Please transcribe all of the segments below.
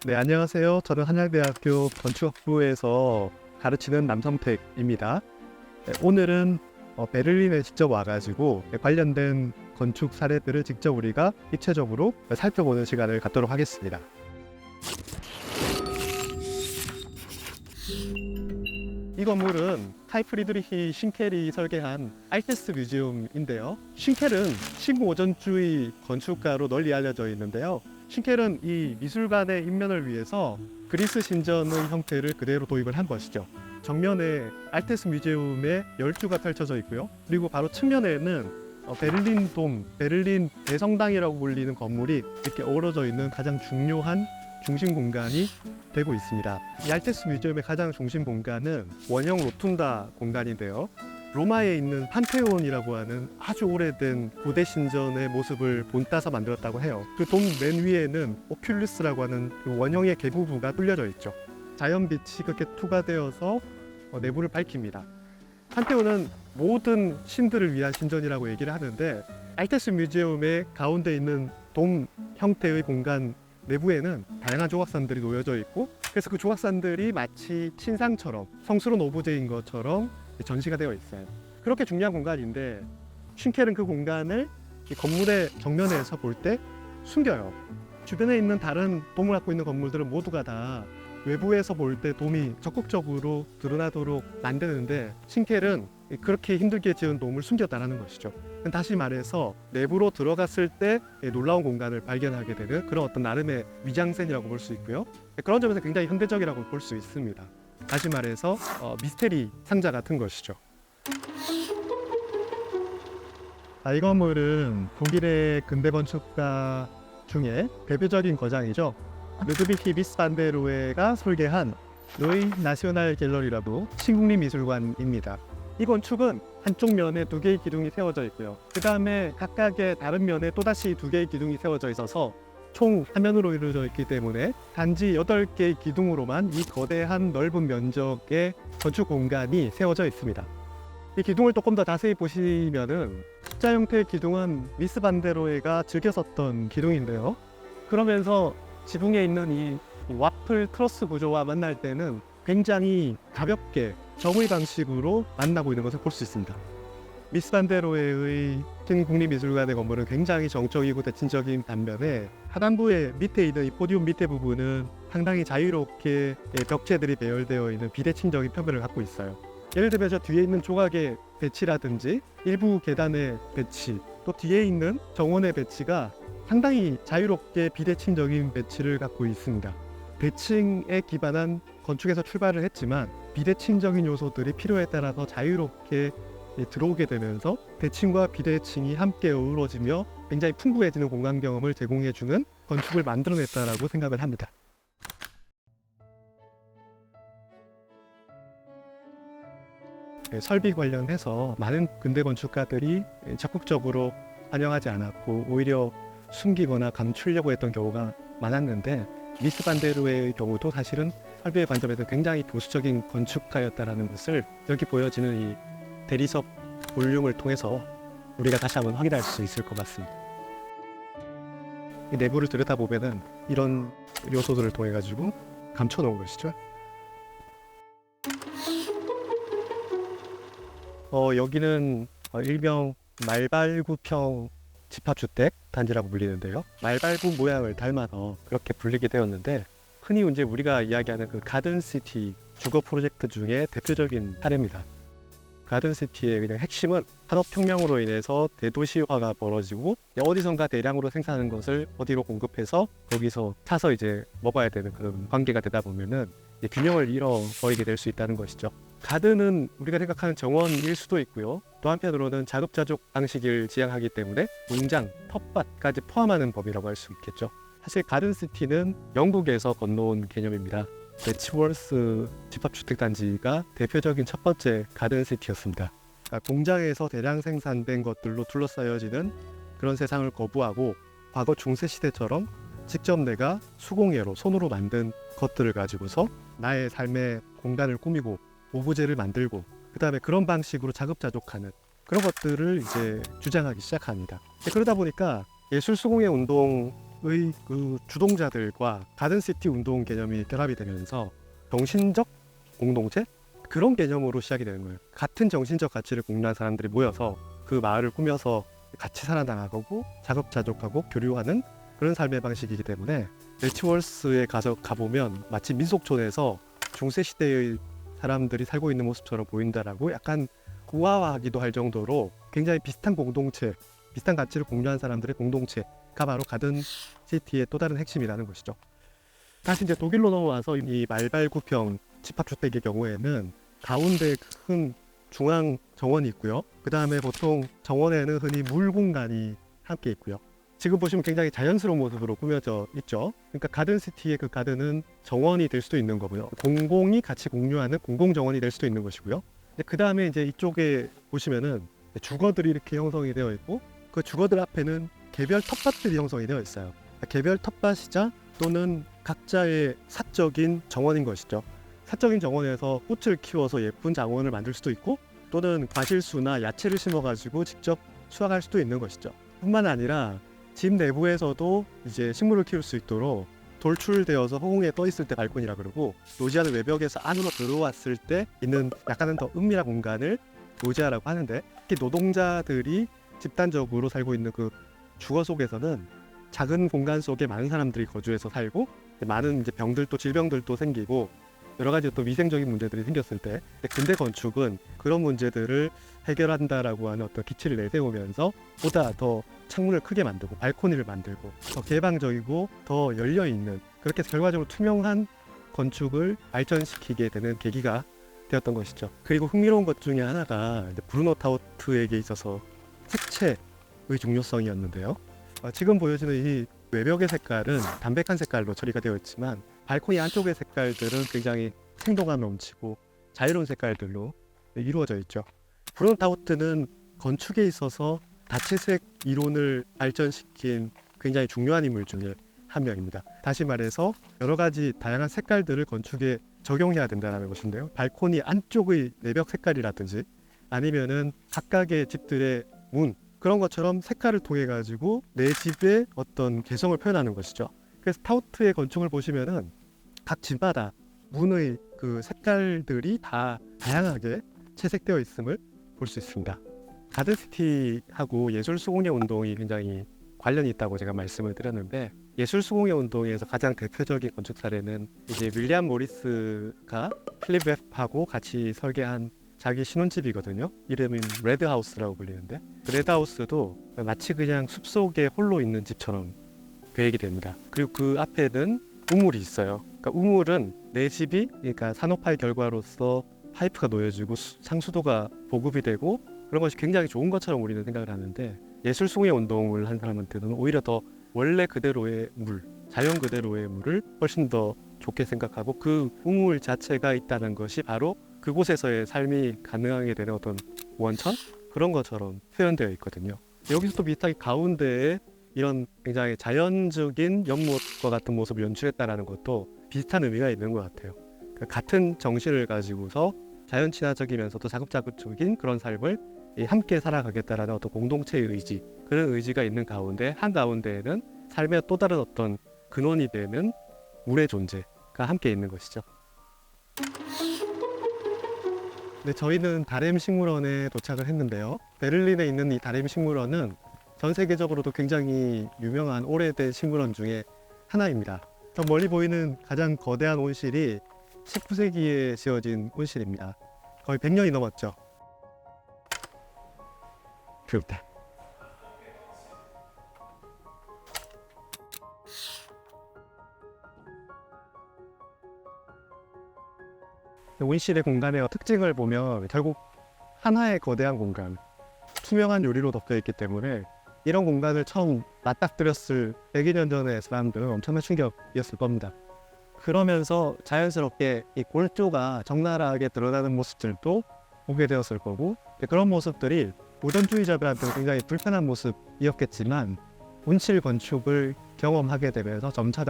네, 안녕하세요. 저는 한양대학교 건축학부에서 가르치는 남성택입니다. 네, 오늘은 베를린에 직접 와가지고 관련된 건축 사례들을 직접 우리가 입체적으로 살펴보는 시간을 갖도록 하겠습니다. 이 건물은 카이 프리드리히 쉰켈이 설계한 알테스 뮤지엄인데요. 쉰켈은 신고전주의 건축가로 널리 알려져 있는데요. 쉰켈은 이 미술관의 인면을 위해서 그리스 신전의 형태를 그대로 도입을 한 것이죠. 정면에 알테스 뮤지엄의 열주가 펼쳐져 있고요. 그리고 바로 측면에는 베를린 돔, 베를린 대성당이라고 불리는 건물이 이렇게 어우러져 있는 가장 중요한 중심 공간이 되고 있습니다. 이 알테스 뮤지엄의 가장 중심 공간은 원형 로툰다 공간인데요. 로마에 있는 판테온이라고 하는 아주 오래된 고대 신전의 모습을 본따서 만들었다고 해요. 그 돔 맨 위에는 오큘루스라고 하는 그 원형의 계부부가 뚫려져 있죠. 자연빛이 그렇게 투과되어서 내부를 밝힙니다. 판테온은 모든 신들을 위한 신전이라고 얘기를 하는데, 알테스 뮤지엄의 가운데 있는 돔 형태의 공간 내부에는 다양한 조각산들이 놓여져 있고, 그래서 그 조각산들이 마치 신상처럼 성스러운 오브제인 것처럼 전시가 되어 있어요. 그렇게 중요한 공간인데 쉰켈은 그 공간을 이 건물의 정면에서 볼 때 숨겨요. 주변에 있는 다른 돔을 갖고 있는 건물들은 모두가 다 외부에서 볼 때 돔이 적극적으로 드러나도록 만드는데, 쉰켈은 그렇게 힘들게 지은 돔을 숨겼다는 것이죠. 다시 말해서 내부로 들어갔을 때 놀라운 공간을 발견하게 되는 그런 어떤 나름의 위장센이라고 볼 수 있고요. 그런 점에서 굉장히 현대적이라고 볼 수 있습니다. 다시 말해서 미스테리 상자 같은 것이죠. 이 건물은 독일의 근대 건축가 중에 대표적인 거장이죠. 루드비히 비스 반 데로에가 설계한 노이 나시오날 갤러리라고 신국립 미술관입니다. 이 건축은 한쪽 면에 2개의 기둥이 세워져 있고요. 그 다음에 각각의 다른 면에 또다시 2개의 기둥이 세워져 있어서 총 화면으로 이루어져 있기 때문에 단지 8개의 기둥으로만 이 거대한 넓은 면적의 건축 공간이 세워져 있습니다. 이 기둥을 조금 더 자세히 보시면은 숫자 형태의 기둥은 미스 반데로에가 즐겨 썼던 기둥인데요. 그러면서 지붕에 있는 이 와플 트러스 구조와 만날 때는 굉장히 가볍게 정의 방식으로 만나고 있는 것을 볼 수 있습니다. 미스 반데로의 국립미술관의 건물은 굉장히 정적이고 대칭적인 반면에 하단부의 밑에 있는 이 포디움 밑에 부분은 상당히 자유롭게 벽체들이 배열되어 있는 비대칭적인 표면을 갖고 있어요. 예를 들면 저 뒤에 있는 조각의 배치라든지 일부 계단의 배치, 또 뒤에 있는 정원의 배치가 상당히 자유롭게 비대칭적인 배치를 갖고 있습니다. 대칭에 기반한 건축에서 출발을 했지만 비대칭적인 요소들이 필요에 따라서 자유롭게 들어오게 되면서 대칭과 비대칭이 함께 어우러지며 굉장히 풍부해지는 공간 경험을 제공해주는 건축을 만들어냈다라고 생각을 합니다. 설비 관련해서 많은 근대 건축가들이 적극적으로 반영하지 않았고 오히려 숨기거나 감추려고 했던 경우가 많았는데, 미스 반데로의 경우도 사실은 설비의 관점에서 굉장히 보수적인 건축가였다는 것을 여기 보여지는 이 대리석 볼륨을 통해서 우리가 다시 한번 확인할 수 있을 것 같습니다. 이 내부를 들여다보면은 이런 요소들을 통해 가지고 감춰놓은 것이죠. 여기는 일명 말발구평 집합주택 단지라고 불리는데요. 말발굽 모양을 닮아서 그렇게 불리게 되었는데, 흔히 이제 우리가 이야기하는 그 가든시티 주거 프로젝트 중에 대표적인 사례입니다. 가든시티의 그냥 핵심은 산업혁명으로 인해서 대도시화가 벌어지고 어디선가 대량으로 생산하는 것을 어디로 공급해서 거기서 사서 이제 먹어야 되는 그런 관계가 되다 보면은 균형을 잃어버리게 될 수 있다는 것이죠. 가든은 우리가 생각하는 정원일 수도 있고요. 또 한편으로는 자급자족 방식을 지향하기 때문에 농장, 텃밭까지 포함하는 법이라고 할 수 있겠죠. 사실 가든시티는 영국에서 건너온 개념입니다. 배치월스 집합주택단지가 대표적인 첫 번째 가든시티였습니다. 공장에서 대량 생산된 것들로 둘러싸여지는 그런 세상을 거부하고 과거 중세시대처럼 직접 내가 수공예로 손으로 만든 것들을 가지고서 나의 삶의 공간을 꾸미고 오브제를 만들고 그 다음에 그런 방식으로 자급자족하는 그런 것들을 이제 주장하기 시작합니다. 그러다 보니까 예술 수공예 운동 그 주동자들과 가든시티 운동 개념이 결합이 되면서 정신적 공동체? 그런 개념으로 시작이 되는 거예요. 같은 정신적 가치를 공유한 사람들이 모여서 그 마을을 꾸며서 같이 살아나가고 자급자족하고 교류하는 그런 삶의 방식이기 때문에 네치월스에 가보면 마치 민속촌에서 중세시대의 사람들이 살고 있는 모습처럼 보인다라고 약간 우아하기도 할 정도로 굉장히 비슷한 공동체, 비슷한 가치를 공유한 사람들의 공동체가 바로 가든시티의 또 다른 핵심이라는 것이죠. 다시 이제 독일로 넘어와서 이 말발구평 집합주택의 경우에는 가운데 큰 중앙 정원이 있고요. 그 다음에 보통 정원에는 흔히 물 공간이 함께 있고요. 지금 보시면 굉장히 자연스러운 모습으로 꾸며져 있죠. 그러니까 가든시티의 그 가든은 정원이 될 수도 있는 거고요. 공공이 같이 공유하는 공공정원이 될 수도 있는 것이고요. 그 다음에 이제 이쪽에 보시면은 주거들이 이렇게 형성이 되어 있고 그 주거들 앞에는 개별 텃밭들이 형성이 되어 있어요. 개별 텃밭이자 또는 각자의 사적인 정원인 것이죠. 사적인 정원에서 꽃을 키워서 예쁜 장원을 만들 수도 있고 또는 과실수나 야채를 심어가지고 직접 수확할 수도 있는 것이죠. 뿐만 아니라 집 내부에서도 이제 식물을 키울 수 있도록 돌출되어서 허공에 떠 있을 때 발코니라 그러고 노지하는 외벽에서 안으로 들어왔을 때 있는 약간은 더 은밀한 공간을 노지하라고 하는데 특히 노동자들이 집단적으로 살고 있는 그 주거 속에서는 작은 공간 속에 많은 사람들이 거주해서 살고 많은 이제 병들도 질병들도 생기고 여러 가지 또 위생적인 문제들이 생겼을 때 근대 건축은 그런 문제들을 해결한다라고 하는 어떤 기치를 내세우면서 보다 더 창문을 크게 만들고 발코니를 만들고 더 개방적이고 더 열려있는 그렇게 결과적으로 투명한 건축을 발전시키게 되는 계기가 되었던 것이죠. 그리고 흥미로운 것 중에 하나가 브루노 타우트에게 있어서 색채의 중요성이었는데요. 지금 보여지는 이 외벽의 색깔은 담백한 색깔로 처리가 되어 있지만 발코니 안쪽의 색깔들은 굉장히 생동감 넘치고 자유로운 색깔들로 이루어져 있죠. 브루노 타우트는 건축에 있어서 다채색 이론을 발전시킨 굉장히 중요한 인물 중에 한 명입니다. 다시 말해서 여러 가지 다양한 색깔들을 건축에 적용해야 된다는 것인데요. 발코니 안쪽의 내벽 색깔이라든지 아니면은 각각의 집들의 문 그런 것처럼 색깔을 통해 가지고 내 집의 어떤 개성을 표현하는 것이죠. 그래서 타우트의 건축을 보시면은 각 집마다 문의 그 색깔들이 다 다양하게 채색되어 있음을 볼 수 있습니다. 가든시티하고 예술수공예 운동이 굉장히 관련이 있다고 제가 말씀을 드렸는데 예술수공예 운동에서 가장 대표적인 건축 사례는 이제 윌리엄 모리스가 필립 웹하고 같이 설계한 자기 신혼집이거든요. 이름은 레드하우스라고 불리는데 그 레드하우스도 마치 그냥 숲속에 홀로 있는 집처럼 계획이 됩니다. 그리고 그 앞에는 우물이 있어요. 그러니까 우물은 내 집이 그러니까 산업화의 결과로서 파이프가 놓여지고 상수도가 보급이 되고 그런 것이 굉장히 좋은 것처럼 우리는 생각을 하는데 예술수공예 운동을 한 사람한테는 오히려 더 원래 그대로의 물, 자연 그대로의 물을 훨씬 더 좋게 생각하고 그 우물 자체가 있다는 것이 바로 그곳에서의 삶이 가능하게 되는 어떤 원천? 그런 것처럼 표현되어 있거든요. 여기서 또 비슷하게 가운데에 이런 굉장히 자연적인 연못과 같은 모습을 연출했다는 것도 비슷한 의미가 있는 것 같아요. 그러니까 같은 정신을 가지고서 자연 친화적이면서도 자급자족적인 그런 삶을 함께 살아가겠다라는 어떤 공동체의 의지, 그런 의지가 있는 가운데 한가운데에는 삶의 또 다른 어떤 근원이 되는 물의 존재가 함께 있는 것이죠. 네, 저희는 다렘 식물원에 도착을 했는데요. 베를린에 있는 이 다렘 식물원은 전 세계적으로도 굉장히 유명한 오래된 식물원 중에 하나입니다. 저 멀리 보이는 가장 거대한 온실이 19세기에 지어진 온실입니다. 거의 100년이 넘었죠. 그렇다. 온실의 공간의 특징을 보면 결국 하나의 거대한 공간, 투명한 유리로 덮여 있기 때문에 이런 공간을 처음 맞닥뜨렸을 100여 년 전의 사람들은 엄청난 충격이었을 겁니다. 그러면서 자연스럽게 이 골조가 적나라하게 드러나는 모습들도 보게 되었을 거고 그런 모습들이 모던주의자들한테는 굉장히 불편한 모습이었겠지만 온실 건축을 경험하게 되면서 점차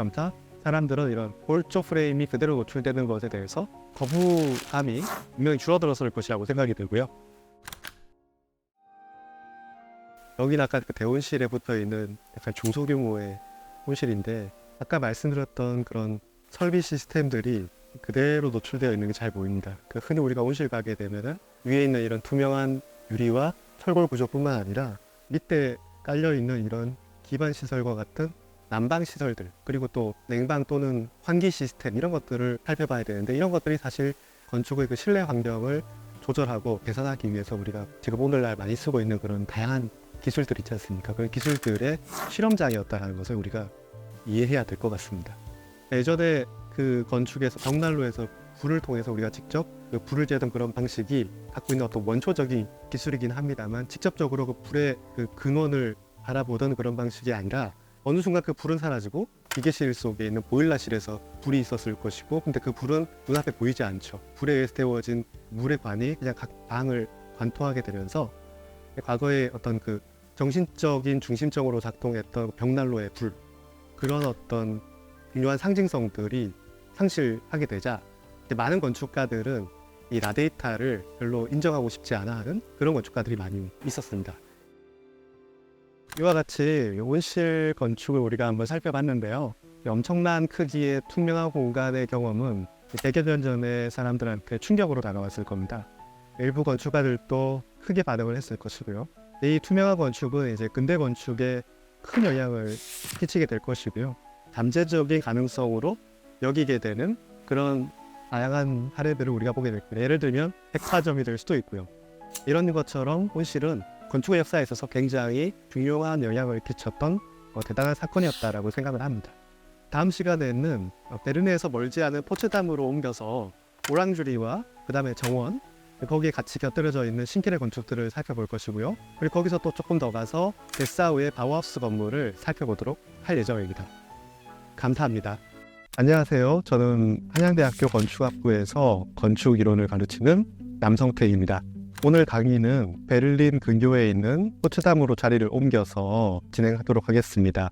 사람들은 이런 골조 프레임이 그대로 노출되는 것에 대해서 거부감이 분명히 줄어들었을 것이라고 생각이 들고요. 여기는 아까 그 대온실에 붙어있는 약간 중소규모의 온실인데 아까 말씀드렸던 그런 설비 시스템들이 그대로 노출되어 있는 게 잘 보입니다. 흔히 우리가 온실 가게 되면은 위에 있는 이런 투명한 유리와 철골 구조뿐만 아니라 밑에 깔려 있는 이런 기반 시설과 같은 난방 시설들, 그리고 또 냉방 또는 환기 시스템, 이런 것들을 살펴봐야 되는데, 이런 것들이 사실 건축의 그 실내 환경을 조절하고 개선하기 위해서 우리가 지금 오늘날 많이 쓰고 있는 그런 다양한 기술들 있지 않습니까? 그런 기술들의 실험장이었다는 것을 우리가 이해해야 될 것 같습니다. 예전에 그 건축에서 벽난로에서 불을 통해서 우리가 직접 그 불을 쬐던 그런 방식이 갖고 있는 어떤 원초적인 기술이긴 합니다만, 직접적으로 그 불의 그 근원을 바라보던 그런 방식이 아니라 어느 순간 그 불은 사라지고 기계실 속에 있는 보일러실에서 불이 있었을 것이고, 근데 그 불은 눈앞에 보이지 않죠. 불에 의해서 데워진 물의 관이 그냥 각 방을 관통하게 되면서 과거에 어떤 그 정신적인 중심적으로 작동했던 벽난로의 불, 그런 어떤 중요한 상징성들이 상실하게 되자 많은 건축가들은 이 라데이타를 별로 인정하고 싶지 않아 하는 그런 건축가들이 많이 있었습니다. 이와 같이 온실 건축을 우리가 한번 살펴봤는데요. 엄청난 크기의 투명한 공간의 경험은 100여 년 전에 사람들한테 충격으로 다가왔을 겁니다. 일부 건축가들도 크게 반응을 했을 것이고요. 이 투명한 건축은 이제 근대 건축에 큰 영향을 끼치게 될 것이고요. 잠재적인 가능성으로 여기게 되는 그런 다양한 사례들을 우리가 보게 될 거예요. 예를 들면 백화점이 될 수도 있고요. 이런 것처럼 온실은 건축의 역사에 있어서 굉장히 중요한 영향을 끼쳤던 대단한 사건이었다라고 생각을 합니다. 다음 시간에는 베르네에서 멀지 않은 포츠담으로 옮겨서 오랑주리와 그 다음에 정원, 거기에 같이 곁들여져 있는 신길의 건축들을 살펴볼 것이고요. 그리고 거기서 또 조금 더 가서 데사우의 바우하우스 건물을 살펴보도록 할 예정입니다. 감사합니다. 안녕하세요. 저는 한양대학교 건축학부에서 건축 이론을 가르치는 남성태입니다. 오늘 강의는 베를린 근교에 있는 포츠담으로 자리를 옮겨서 진행하도록 하겠습니다.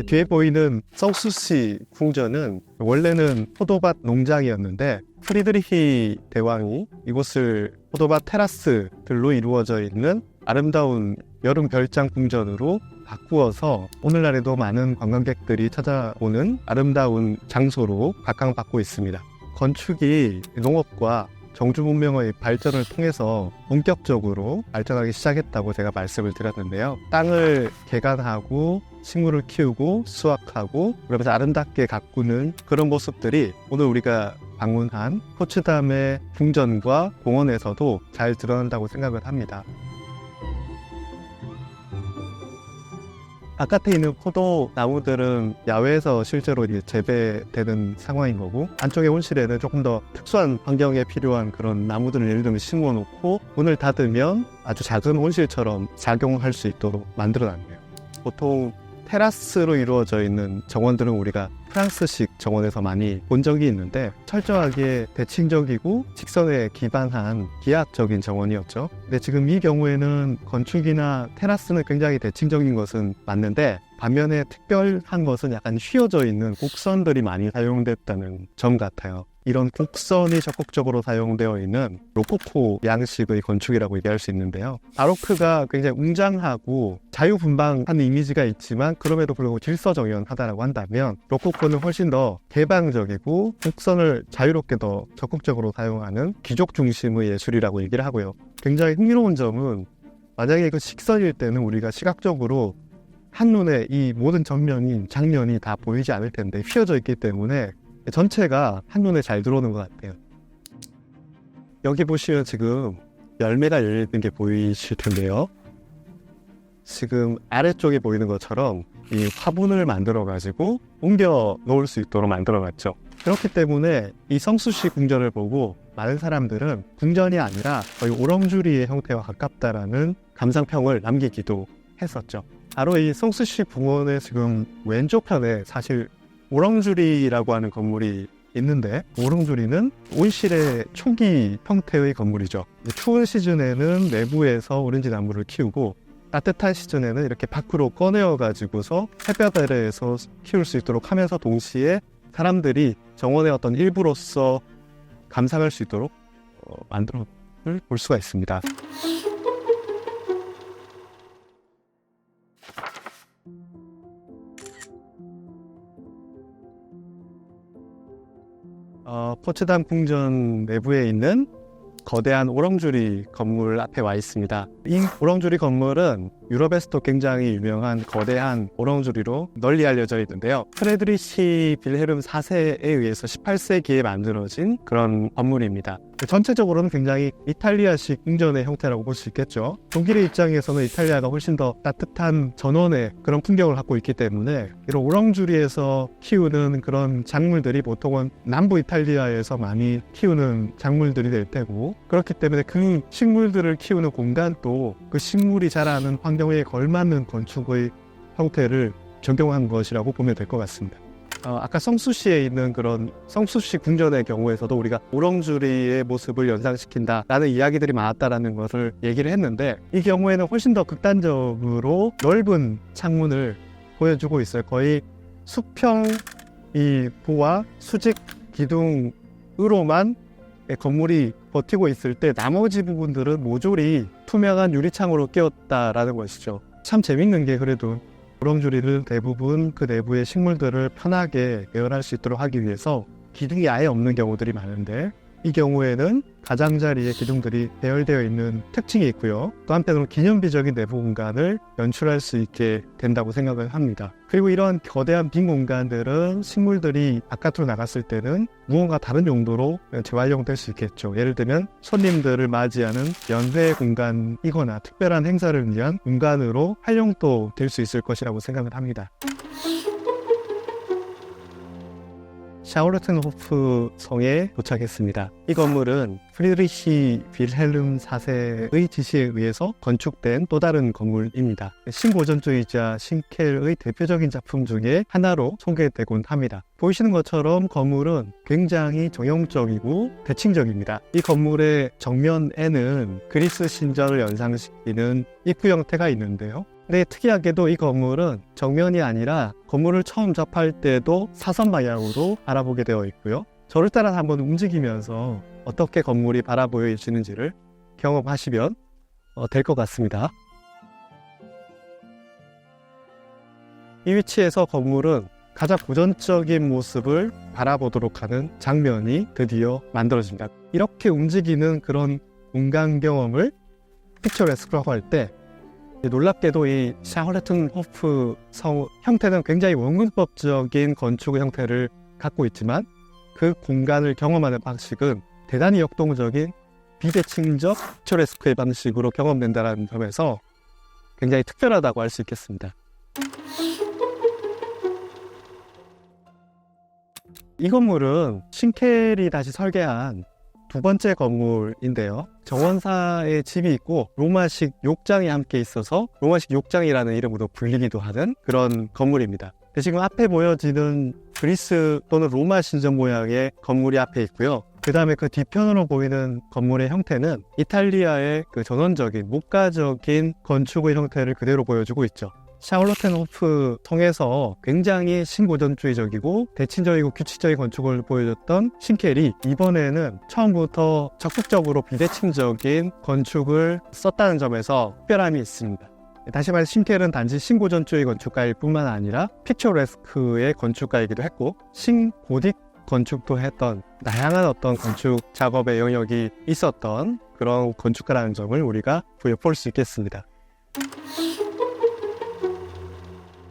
뒤에 보이는 성수시 궁전은 원래는 포도밭 농장이었는데, 프리드리히 대왕이 이곳을 포도밭 테라스들로 이루어져 있는 아름다운 여름 별장 궁전으로 바꾸어서 오늘날에도 많은 관광객들이 찾아오는 아름다운 장소로 각광받고 있습니다. 건축이 농업과 정주 문명의 발전을 통해서 본격적으로 발전하기 시작했다고 제가 말씀을 드렸는데요. 땅을 개간하고 식물을 키우고 수확하고 그러면서 아름답게 가꾸는 그런 모습들이 오늘 우리가 방문한 포츠담의 궁전과 공원에서도 잘 드러난다고 생각을 합니다. 바깥에 있는 포도 나무들은 야외에서 실제로 재배되는 상황인 거고, 안쪽에 온실에는 조금 더 특수한 환경에 필요한 그런 나무들을 예를 들면 심어 놓고 문을 닫으면 아주 작은 온실처럼 작용할 수 있도록 만들어 놨네요. 보통 테라스로 이루어져 있는 정원들은 우리가 프랑스식 정원에서 많이 본 적이 있는데, 철저하게 대칭적이고 직선에 기반한 기하학적인 정원이었죠. 근데 지금 이 경우에는 건축이나 테라스는 굉장히 대칭적인 것은 맞는데, 반면에 특별한 것은 약간 휘어져 있는 곡선들이 많이 사용됐다는 점 같아요. 이런 곡선이 적극적으로 사용되어 있는 로코코 양식의 건축이라고 얘기할 수 있는데요. 바로크가 굉장히 웅장하고 자유분방한 이미지가 있지만 그럼에도 불구하고 질서정연하다고 한다면, 로코코는 훨씬 더 개방적이고 곡선을 자유롭게 더 적극적으로 사용하는 귀족 중심의 예술이라고 얘기를 하고요. 굉장히 흥미로운 점은, 만약에 그 식선일 때는 우리가 시각적으로 한눈에 이 모든 장면이 다 보이지 않을 텐데, 휘어져 있기 때문에 전체가 한눈에 잘 들어오는 것 같아요. 여기 보시면 지금 열매가 열리는 게 보이실 텐데요. 지금 아래쪽에 보이는 것처럼 이 화분을 만들어 가지고 옮겨 놓을 수 있도록 만들어 놨죠. 그렇기 때문에 이 성수시 궁전을 보고 많은 사람들은 궁전이 아니라 거의 오렁주리의 형태와 가깝다라는 감상평을 남기기도 했었죠. 바로 이 성수시 궁원의 지금 왼쪽 편에 사실 오렁주리라고 하는 건물이 있는데, 오렁주리는 온실의 초기 형태의 건물이죠. 추운 시즌에는 내부에서 오렌지 나무를 키우고, 따뜻한 시즌에는 이렇게 밖으로 꺼내어 가지고서 햇볕 아래에서 키울 수 있도록 하면서 동시에 사람들이 정원의 어떤 일부로서 감상할 수 있도록 만들어 볼 수가 있습니다. 포츠담 궁전 내부에 있는 거대한 오렁주리 건물 앞에 와 있습니다. 이 오렁주리 건물은 유럽에서도 굉장히 유명한 거대한 오렁주리로 널리 알려져 있는데요. 프레드리히 빌헬름 4세에 의해서 18세기에 만들어진 그런 건물입니다. 전체적으로는 굉장히 이탈리아식 궁전의 형태라고 볼 수 있겠죠. 독일의 입장에서는 이탈리아가 훨씬 더 따뜻한 전원의 그런 풍경을 갖고 있기 때문에 이런 오렁주리에서 키우는 그런 작물들이 보통은 남부 이탈리아에서 많이 키우는 작물들이 될 테고, 그렇기 때문에 그 식물들을 키우는 공간도 그 식물이 자라는 환경에 걸맞는 건축의 형태를 적용한 것이라고 보면 될 것 같습니다. 아까 성수시에 있는 그런 성수시 궁전의 경우에서도 우리가 오렁주리의 모습을 연상시킨다라는 이야기들이 많았다라는 것을 얘기를 했는데, 이 경우에는 훨씬 더 극단적으로 넓은 창문을 보여주고 있어요. 거의 수평 이 보와 수직 기둥으로만 건물이 버티고 있을 때 나머지 부분들은 모조리 투명한 유리창으로 끼웠다라는 것이죠. 참 재밌는 게, 그래도 오렁주리를 대부분 그 내부의 식물들을 편하게 예언할 수 있도록 하기 위해서 기둥이 아예 없는 경우들이 많은데, 이 경우에는 가장자리에 기둥들이 배열되어 있는 특징이 있고요. 또 한편으로 기념비적인 내부 공간을 연출할 수 있게 된다고 생각을 합니다. 그리고 이런 거대한 빈 공간들은 식물들이 바깥으로 나갔을 때는 무언가 다른 용도로 재활용될 수 있겠죠. 예를 들면 손님들을 맞이하는 연회 공간이거나 특별한 행사를 위한 공간으로 활용도 될 수 있을 것이라고 생각을 합니다. 샤울로텐호프 성에 도착했습니다. 이 건물은 프리드리히 빌헬름 4세의 지시에 의해서 건축된 또 다른 건물입니다. 신고전주의자 싱켈의 대표적인 작품 중에 하나로 소개되곤 합니다. 보이시는 것처럼 건물은 굉장히 정형적이고 대칭적입니다. 이 건물의 정면에는 그리스 신전을 연상시키는 입구 형태가 있는데요. 근데 특이하게도 이 건물은 정면이 아니라 건물을 처음 접할 때도 사선 방향으로 바라보게 되어 있고요. 저를 따라 한번 움직이면서 어떻게 건물이 바라보여지는지를 경험하시면 될 것 같습니다. 이 위치에서 건물은 가장 고전적인 모습을 바라보도록 하는 장면이 드디어 만들어집니다. 이렇게 움직이는 그런 공간 경험을 피처레스크라고 할 때, 놀랍게도 이 샤울로텐호프 성 형태는 굉장히 원근법적인 건축의 형태를 갖고 있지만, 그 공간을 경험하는 방식은 대단히 역동적인 비대칭적 피처레스크의 방식으로 경험된다는 점에서 굉장히 특별하다고 할 수 있겠습니다. 이 건물은 싱켈이 다시 설계한 두 번째 건물인데요. 정원사의 집이 있고 로마식 욕장이 함께 있어서 로마식 욕장이라는 이름으로 불리기도 하는 그런 건물입니다. 지금 앞에 보여지는 그리스 또는 로마 신전 모양의 건물이 앞에 있고요. 그 다음에 그 뒤편으로 보이는 건물의 형태는 이탈리아의 그 전원적인 목가적인 건축의 형태를 그대로 보여주고 있죠. 샤울로텐호프 성에서 굉장히 신고전주의적이고 대칭적이고 규칙적인 건축을 보여줬던 싱켈이 이번에는 처음부터 적극적으로 비대칭적인 건축을 썼다는 점에서 특별함이 있습니다. 다시 말해 싱켈은 단지 신고전주의 건축가일 뿐만 아니라 피처레스크의 건축가이기도 했고 신고딕 건축도 했던 다양한 어떤 건축 작업의 영역이 있었던 그런 건축가라는 점을 우리가 부여볼 수 있겠습니다.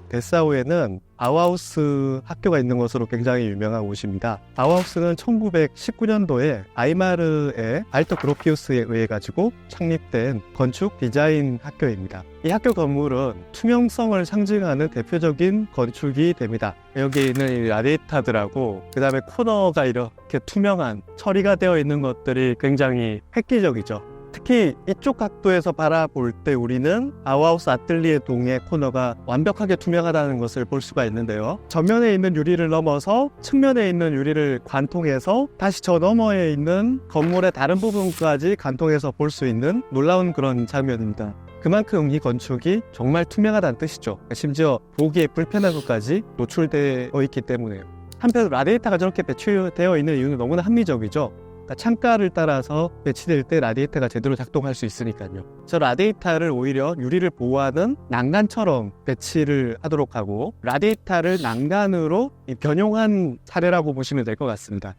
데사우에는 아우하우스 학교가 있는 것으로 굉장히 유명한 곳입니다. 아우하우스는 1919년도에 아이마르의 알토 그로피우스에 의해 가지고 창립된 건축 디자인 학교입니다. 이 학교 건물은 투명성을 상징하는 대표적인 건축이 됩니다. 여기 있는 이 라디에이터들하고 그 다음에 코너가 이렇게 투명한 처리가 되어 있는 것들이 굉장히 획기적이죠. 특히 이쪽 각도에서 바라볼 때 우리는 아우하우스 아틀리에 동의 코너가 완벽하게 투명하다는 것을 볼 수가 있는데요. 전면에 있는 유리를 넘어서 측면에 있는 유리를 관통해서 다시 저 너머에 있는 건물의 다른 부분까지 관통해서 볼 수 있는 놀라운 그런 장면입니다. 그만큼 이 건축이 정말 투명하다는 뜻이죠. 심지어 보기에 불편한 것까지 노출되어 있기 때문에요. 한편 라디에이터가 저렇게 배치되어 있는 이유는 너무나 합리적이죠. 창가를 따라서 배치될 때 라디에이터가 제대로 작동할 수 있으니까요. 저 라디에이터를 오히려 유리를 보호하는 난간처럼 배치를 하도록 하고 라디에이터를 난간으로 변용한 사례라고 보시면 될 것 같습니다.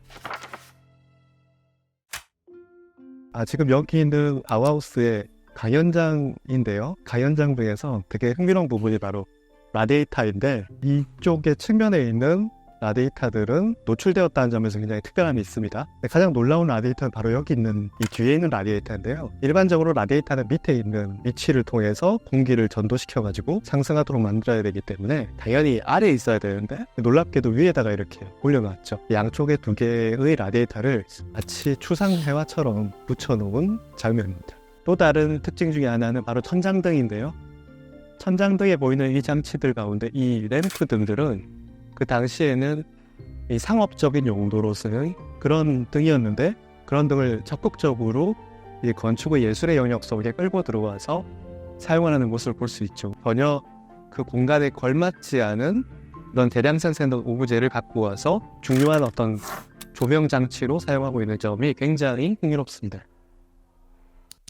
지금 여기 있는 아우하우스의 가연장인데요. 가연장 중에서 되게 흥미로운 부분이 바로 라디에이터인데, 이쪽의 측면에 있는 라디에이터들은 노출되었다는 점에서 굉장히 특별함이 있습니다. 가장 놀라운 라디에이터는 바로 여기 있는 이 뒤에 있는 라디에이터인데요. 일반적으로 라디에이터는 밑에 있는 위치를 통해서 공기를 전도시켜가지고 상승하도록 만들어야 되기 때문에 당연히 아래에 있어야 되는데, 놀랍게도 위에다가 이렇게 올려놨죠. 양쪽에 두 개의 라디에이터를 마치 추상회화처럼 붙여놓은 장면입니다. 또 다른 특징 중에 하나는 바로 천장등인데요. 천장등에 보이는 이 장치들 가운데 이 램프 등들은 그 당시에는 이 상업적인 용도로 쓰는 그런 등이었는데, 그런 등을 적극적으로 이 건축의 예술의 영역 속에 끌고 들어와서 사용하는 모습을 볼 수 있죠. 전혀 그 공간에 걸맞지 않은 그런 대량산 샌드 오브제를 갖고 와서 중요한 어떤 조명 장치로 사용하고 있는 점이 굉장히 흥미롭습니다.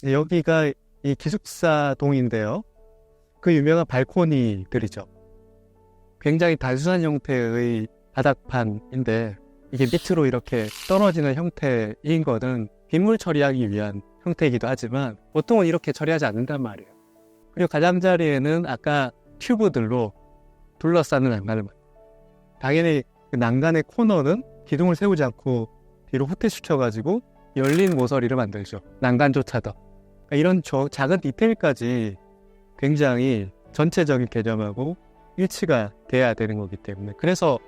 여기가 이 기숙사 동인데요. 그 유명한 발코니들이죠. 굉장히 단순한 형태의 바닥판인데, 이게 밑으로 이렇게 떨어지는 형태인 거는 빗물 처리하기 위한 형태이기도 하지만 보통은 이렇게 처리하지 않는단 말이에요. 그리고 가장자리에는 아까 튜브들로 둘러싸는 난간을 당연히 그 난간의 코너는 기둥을 세우지 않고 뒤로 후퇴시켜가지고 열린 모서리를 만들죠. 난간조차도. 그러니까 이런 작은 디테일까지 굉장히 전체적인 개념하고 일치가 돼야 되는 거기 때문에, 그래서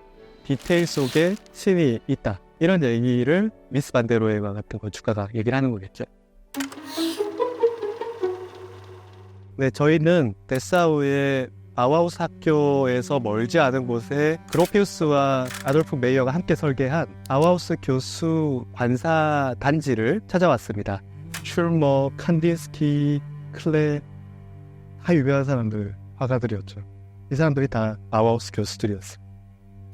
디테일 속에 신이 있다, 이런 얘기를 미스 반데로에와 같은 건축가가 얘기를 하는 거겠죠. 네, 저희는 데사우의 바우하우스 학교에서 멀지 않은 곳에 그로피우스와 아돌프 메이어가 함께 설계한 바우하우스 교수 관사 단지를 찾아왔습니다. 슐머, 칸딘스키, 클레, 다 유명한 사람들, 화가들이었죠. 이 사람들이 다 바우하우스 교수들이었습니다.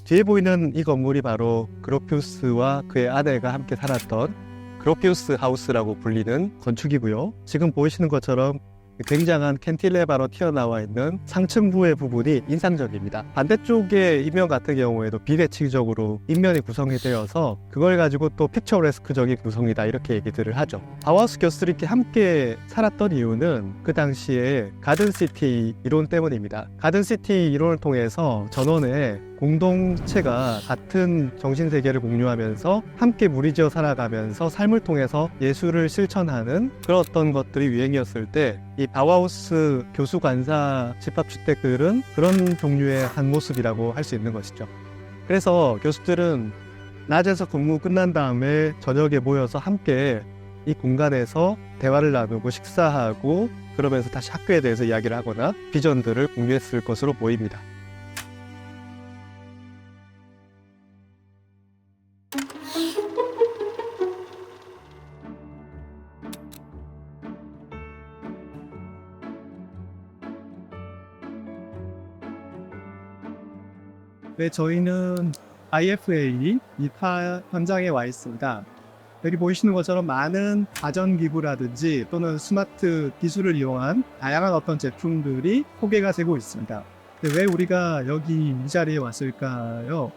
뒤에 보이는 이 건물이 바로 그로피우스와 그의 아내가 함께 살았던 그로피우스 하우스라고 불리는 건축이고요. 지금 보이시는 것처럼 굉장한 캔틸레바로 튀어나와 있는 상층부의 부분이 인상적입니다. 반대쪽의 인면 같은 경우에도 비대칭적으로 인면이 구성이 되어서 그걸 가지고 또 픽처레스크적인 구성이다, 이렇게 얘기들을 하죠. 바우하우스 교수들이 이렇게 함께 살았던 이유는 그 당시에 가든시티 이론 때문입니다. 가든시티 이론을 통해서 전원의 공동체가 같은 정신세계를 공유하면서 함께 무리지어 살아가면서 삶을 통해서 예술을 실천하는 그런 어떤 것들이 유행이었을 때, 이 바우하우스 교수 관사 집합주택들은 그런 종류의 한 모습이라고 할 수 있는 것이죠. 그래서 교수들은 낮에서 근무 끝난 다음에 저녁에 모여서 함께 이 공간에서 대화를 나누고 식사하고, 그러면서 다시 학교에 대해서 이야기를 하거나 비전들을 공유했을 것으로 보입니다. 네, 저희는 IFA 이파 현장에 와 있습니다. 여기 보이시는 것처럼 많은 가전기구라든지 또는 스마트 기술을 이용한 다양한 어떤 제품들이 소개가 되고 있습니다. 왜 우리가 여기 이 자리에 왔을까요?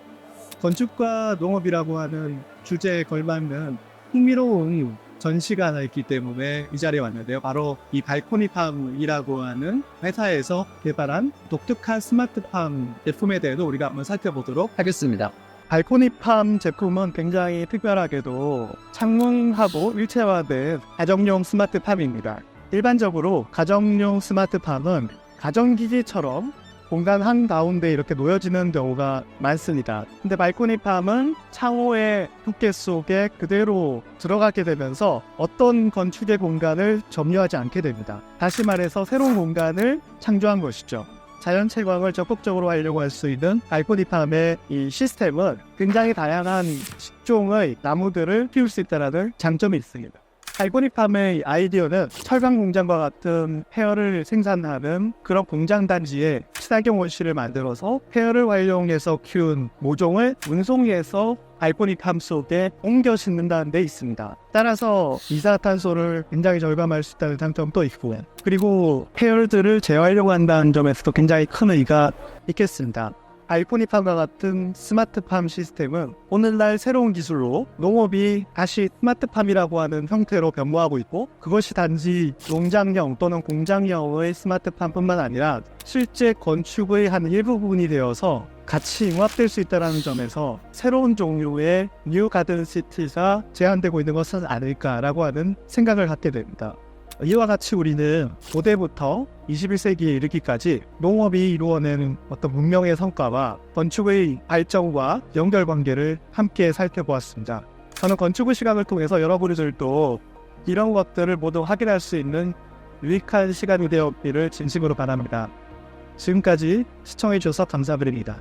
건축과 농업이라고 하는 주제에 걸맞는 흥미로운 전시가 하나 있기 때문에 이 자리에 왔는데요. 바로 이 발코니팜이라고 하는 회사에서 개발한 독특한 스마트팜 제품에 대해서 우리가 한번 살펴보도록 하겠습니다. 발코니팜 제품은 굉장히 특별하게도 창문하고 일체화된 가정용 스마트팜입니다. 일반적으로 가정용 스마트팜은 가정기기처럼 공간 한가운데 이렇게 놓여지는 경우가 많습니다. 근데 발코니팜은 창호의 두께 속에 그대로 들어가게 되면서 어떤 건축의 공간을 점유하지 않게 됩니다. 다시 말해서 새로운 공간을 창조한 것이죠. 자연 채광을 적극적으로 하려고 할 수 있는 발코니팜의 이 시스템은 굉장히 다양한 식종의 나무들을 키울 수 있다는 장점이 있습니다. 발코니팜의 아이디어는 철강 공장과 같은 폐허를 생산하는 그런 공장 단지에 친환경 원시를 만들어서 폐허를 활용해서 키운 모종을 운송해서 발코니팜 속에 옮겨 심는다는 데 있습니다. 따라서 이산화탄소를 굉장히 절감할 수 있다는 장점도 있고, 그리고 폐허들을 제어하려고 한다는 점에서도 굉장히 큰 의의가 있겠습니다. 아이포니팜과 같은 스마트팜 시스템은 오늘날 새로운 기술로 농업이 다시 스마트팜이라고 하는 형태로 변모하고 있고, 그것이 단지 농장형 또는 공장형의 스마트팜뿐만 아니라 실제 건축의 한 일부분이 되어서 같이 융합될 수 있다는 점에서 새로운 종류의 뉴 가든 시티가 제한되고 있는 것은 아닐까라고 하는 생각을 갖게 됩니다. 이와 같이 우리는 고대부터 21세기에 이르기까지 농업이 이루어내는 어떤 문명의 성과와 건축의 발전과 연결관계를 함께 살펴보았습니다. 저는 건축의 시각을 통해서 여러분들도 이런 것들을 모두 확인할 수 있는 유익한 시간이 되었기를 진심으로 바랍니다. 지금까지 시청해주셔서 감사드립니다.